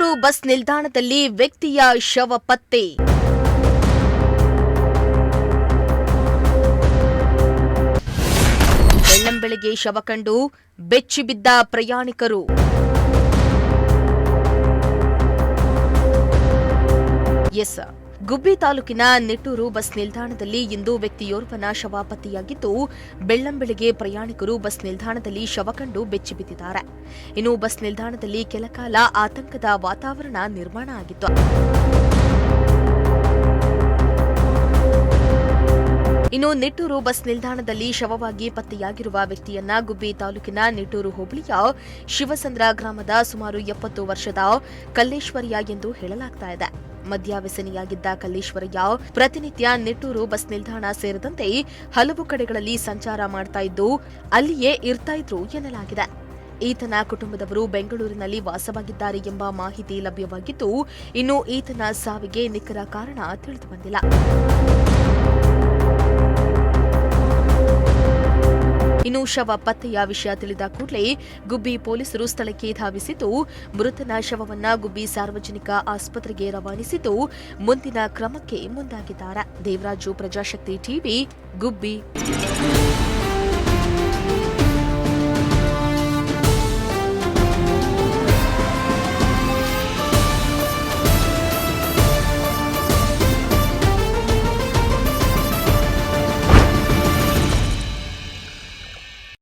Nittur bus ನಿಲ್ದಾಣದಲ್ಲಿ ವ್ಯಕ್ತಿಯ ಶವ ಪತ್ತೆ. ಬೆಳ್ಳಂಬೆಳಗ್ಗೆ ಶವ ಕಂಡು ಬೆಚ್ಚಿಬಿದ್ದ ಪ್ರಯಾಣಿಕರು. ಗುಬ್ಬಿ ತಾಲೂಕಿನ ನಿಟ್ಟೂರು ಬಸ್ ನಿಲ್ದಾಣದಲ್ಲಿ ಇಂದು ವ್ಯಕ್ತಿಯೋರ್ವನ ಶವ ಪತ್ತೆಯಾಗಿದ್ದು, ಬೆಳ್ಳಂಬೆಳಗ್ಗೆ ಪ್ರಯಾಣಿಕರು ಬಸ್ ನಿಲ್ದಾಣದಲ್ಲಿ ಶವ ಕಂಡು ಬೆಚ್ಚಿಬಿದ್ದಿದ್ದಾರೆ. ಇನ್ನು ಬಸ್ ನಿಲ್ದಾಣದಲ್ಲಿ ಕೆಲಕಾಲ ಆತಂಕದ ವಾತಾವರಣ ನಿರ್ಮಾಣ ಆಗಿತ್ತು. ಇನ್ನು ನಿಟ್ಟೂರು ಬಸ್ ನಿಲ್ದಾಣದಲ್ಲಿ ಶವವಾಗಿ ಪತ್ತೆಯಾಗಿರುವ ವ್ಯಕ್ತಿಯನ್ನ ಗುಬ್ಬಿ ತಾಲೂಕಿನ ನಿಟ್ಟೂರು ಹೋಬಳಿಯ ಶಿವಸಂದ್ರ ಗ್ರಾಮದ ಸುಮಾರು 70 ವರ್ಷದ ಕಲ್ಲೇಶ್ವರಯ್ಯ ಎಂದು ಹೇಳಲಾಗುತ್ತಿದೆ. ಮದ್ಯವ್ಯಸನಿಯಾಗಿದ್ದ ಕಲ್ಲೇಶ್ವರಯ್ಯ ಪ್ರತಿನಿತ್ಯ ನಿಟ್ಟೂರು ಬಸ್ ನಿಲ್ದಾಣ ಸೇರಿದಂತೆ ಹಲವು ಕಡೆಗಳಲ್ಲಿ ಸಂಚಾರ ಮಾಡ್ತಾ ಇದ್ದು, ಅಲ್ಲಿಯೇ ಇರ್ತಾ ಇದ್ರು ಎನ್ನಲಾಗಿದೆ. ಈತನ ಕುಟುಂಬದವರು ಬೆಂಗಳೂರಿನಲ್ಲಿ ವಾಸವಾಗಿದ್ದಾರೆ ಎಂಬ ಮಾಹಿತಿ ಲಭ್ಯವಾಗಿದ್ದು, ಇನ್ನು ಈತನ ಸಾವಿಗೆ ನಿಖರ ಕಾರಣ ತಿಳಿದುಬಂದಿಲ್ಲ. ಇನ್ನು ಶವ ಪತ್ತೆಯ ವಿಷಯ ತಿಳಿದ ಕೂಡಲೇ ಗುಬ್ಬಿ ಪೊಲೀಸರು ಸ್ಥಳಕ್ಕೆ ಧಾವಿಸಿದ್ದು, ಮೃತನ ಶವವನ್ನ ಗುಬ್ಬಿ ಸಾರ್ವಜನಿಕ ಆಸ್ಪತ್ರೆಗೆ ರವಾನಿಸಿದ್ದು, ಮುಂದಿನ ಕ್ರಮಕ್ಕೆ ಮುಂದಾಗಿದ್ದಾರೆ. ದೇವರಾಜು, ಪ್ರಜಾಶಕ್ತಿ ಟಿವಿ, ಗುಬ್ಬಿ.